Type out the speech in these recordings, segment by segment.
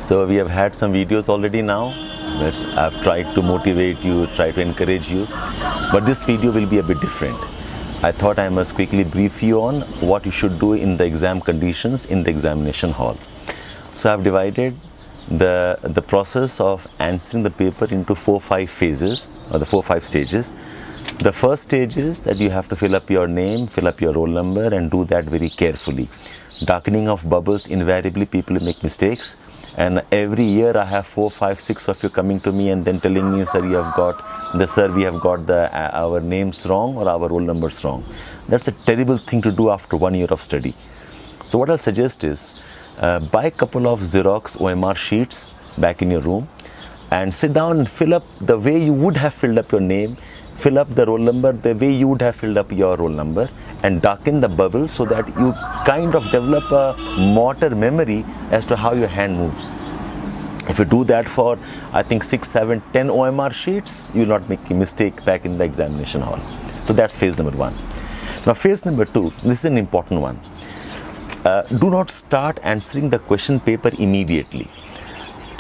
So we have had some videos already now where I've tried to motivate you, try to encourage you, but this video will be a bit different. I thought I must quickly brief you on what you should do in the exam conditions in the examination hall. So I've divided the process of answering the paper into 4-5 phases, or the 4-5 stages. The first stage is that you have to fill up your name, fill up your roll number, and do that very carefully. Darkening of bubbles, invariably people make mistakes, and every year I have 4, 5, 6 of you coming to me and then telling me, sir, we have got our names wrong or our roll numbers wrong. That's a terrible thing to do after 1 year of study. So what I'll suggest is buy a couple of Xerox OMR sheets back in your room and sit down and fill up the way you would have filled up your name, fill up the roll number the way you would have filled up your roll number, and darken the bubble so that you kind of develop a motor memory as to how your hand moves. If you do that for, I think, 6, 7, 10 OMR sheets, you will not make a mistake back in the examination hall. So that's phase number 1. Now phase number 2, this is an important one. Do not start answering the question paper immediately.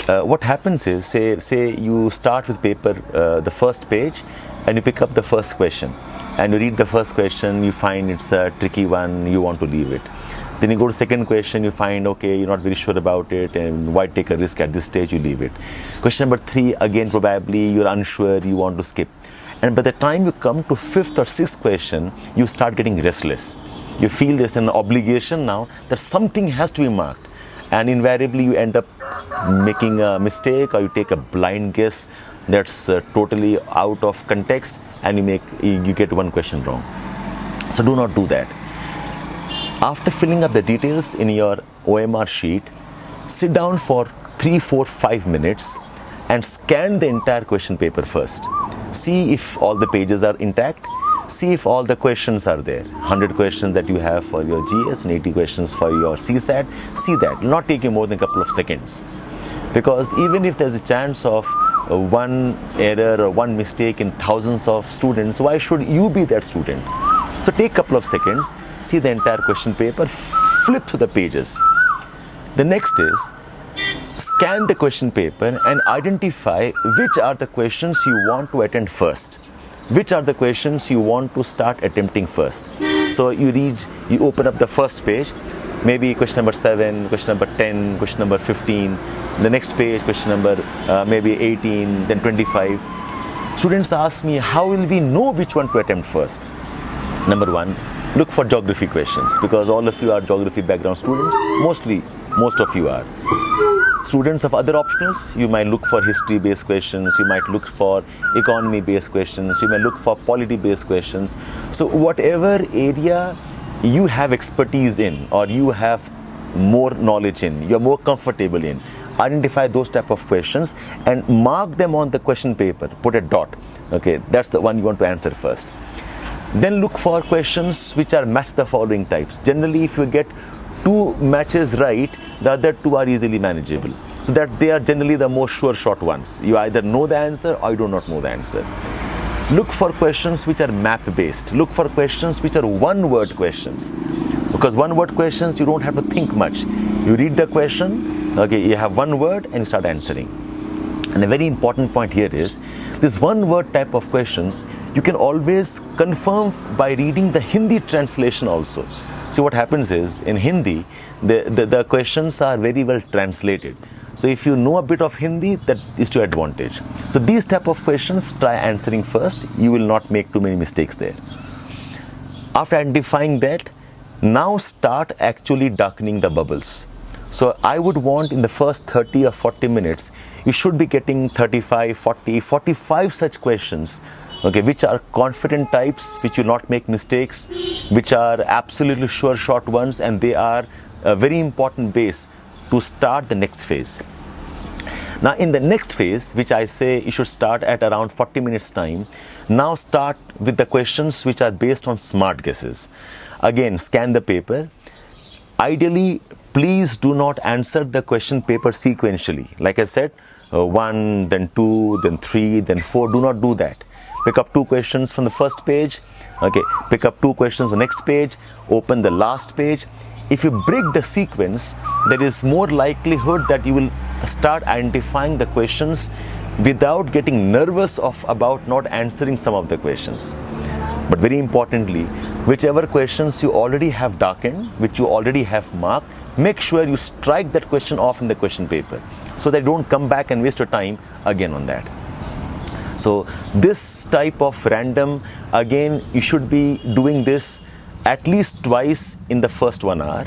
What happens is, say you start with paper, the first page, and you pick up the first question, and you read the first question, you find it's a tricky one, you want to leave it. Then you go to second question, you find, okay, you're not very sure about it, and why take a risk at this stage, you leave it. Question number 3, again, probably you're unsure, you want to skip. And by the time you come to 5th or 6th question, you start getting restless. You feel there's an obligation now that something has to be marked. And invariably you end up making a mistake, or you take a blind guess that's totally out of context, and you get one question wrong. So do not do that. After filling up the details in your OMR sheet, sit down for 3, 4, 5 minutes and scan the entire question paper first. See if all the pages are intact. See if all the questions are there. 100 questions that you have for your GS and 80 questions for your CSAT. See that. It will not take you more than a couple of seconds. Because even if there's a chance of one error or one mistake in thousands of students, why should you be that student? So take a couple of seconds, see the entire question paper, flip through the pages. The next is, scan the question paper and identify which are the questions you want to attempt first. Which are the questions you want to start attempting first. So you open up the first page, maybe question number 7, question number 10, question number 15, the next page, question number maybe 18, then 25. Students ask me, how will we know which one to attempt first? Number 1, look for geography questions, because all of you are geography background students. Most of you are. Students of other optionals, you might look for history-based questions, you might look for economy-based questions, you may look for polity-based questions. So whatever area you have expertise in, or you have more knowledge in, you're more comfortable in, identify those type of questions and mark them on the question paper, put a dot. Okay, that's the one you want to answer first. Then look for questions which are match the following types. Generally, if you get 2 matches right, the other 2 are easily manageable. So that they are generally the most sure shot ones. You either know the answer or you do not know the answer. Look for questions which are map based. Look for questions which are one-word questions. Because one-word questions, you don't have to think much. You read the question, okay, you have one word and you start answering. And a very important point here is, this one-word type of questions, you can always confirm by reading the Hindi translation also. So what happens is, in Hindi, the questions are very well translated. So if you know a bit of Hindi, that is to your advantage. So these type of questions, try answering first. You will not make too many mistakes there. After identifying that, now start actually darkening the bubbles. So I would want in the first 30 or 40 minutes, you should be getting 35, 40, 45 such questions, okay, which are confident types, which will not make mistakes, which are absolutely sure shot ones, and they are a very important base to start the next phase. Now in the next phase, which I say you should start at around 40 minutes time, now start with the questions which are based on smart guesses. Again, scan the paper. Ideally, please do not answer the question paper sequentially. Like I said, 1, then 2, then 3, then 4. Do not do that. Pick up 2 questions from the first page. Okay, pick up 2 questions from the next page. Open the last page. If you break the sequence, there is more likelihood that you will start identifying the questions without getting nervous about not answering some of the questions. But very importantly, whichever questions you already have darkened, which you already have marked, make sure you strike that question off in the question paper so that you don't come back and waste your time again on that. So this type of random, again, you should be doing this at least twice in the first 1 hour,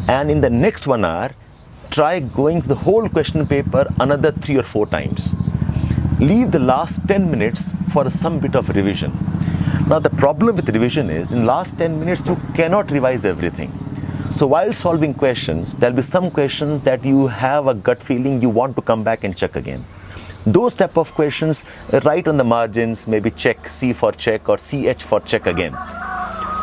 and in the next 1 hour, try going through the whole question paper another 3 or 4 times. Leave the last 10 minutes for some bit of revision. Now the problem with revision is, in last 10 minutes you cannot revise everything. So while solving questions, there will be some questions that you have a gut feeling you want to come back and check again. Those type of questions, write on the margins, maybe check C for check or CH for check again.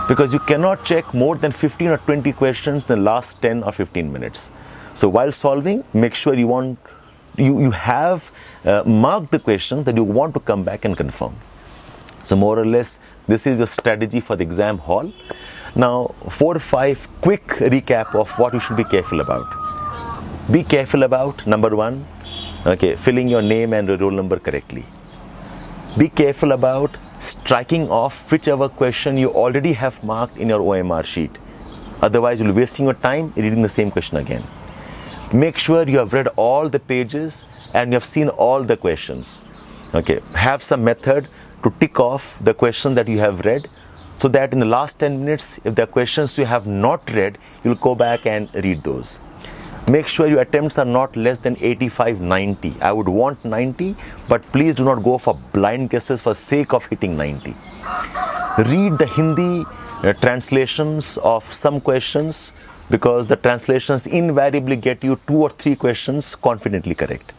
Because you cannot check more than 15 or 20 questions in the last 10 or 15 minutes. So while solving, make sure you have marked the questions that you want to come back and confirm. So more or less, this is your strategy for the exam hall. Now, 4 or 5 quick recap of what you should be careful about. Be careful about, number 1, filling your name and your roll number correctly. Be careful about striking off whichever question you already have marked in your OMR sheet. Otherwise, you'll be wasting your time reading the same question again. Make sure you have read all the pages and you have seen all the questions. Have some method to tick off the question that you have read, so that in the last 10 minutes, if there are questions you have not read, you'll go back and read those. Make sure your attempts are not less than 85, 90. I would want 90, but please do not go for blind guesses for sake of hitting 90. Read the Hindi translations of some questions, because the translations invariably get you 2 or 3 questions confidently correct.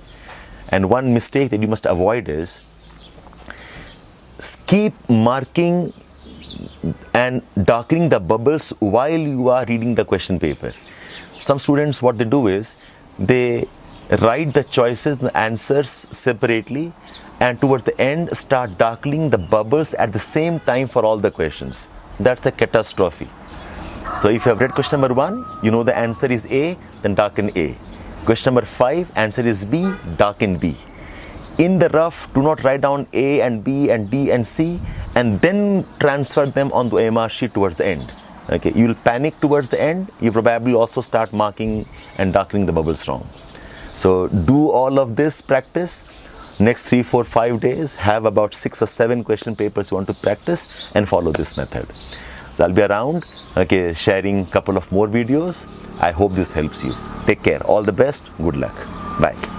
And one mistake that you must avoid is keep marking and darkening the bubbles while you are reading the question paper. Some students, what they do is, they write the choices and the answers separately, and towards the end start darkening the bubbles at the same time for all the questions. That's a catastrophe. So if you have read question number 1, you know the answer is A, then darken A. Question number 5, answer is B, darken B. In the rough, do not write down A and B and D and C and then transfer them on the OMR sheet towards the end. You will panic towards the end. You probably also start marking and darkening the bubbles wrong. So do all of this practice. Next 3, 4, 5 days, have about 6 or 7 question papers you want to practice and follow this method. So I'll be around, sharing a couple of more videos. I hope this helps you. Take care. All the best. Good luck. Bye.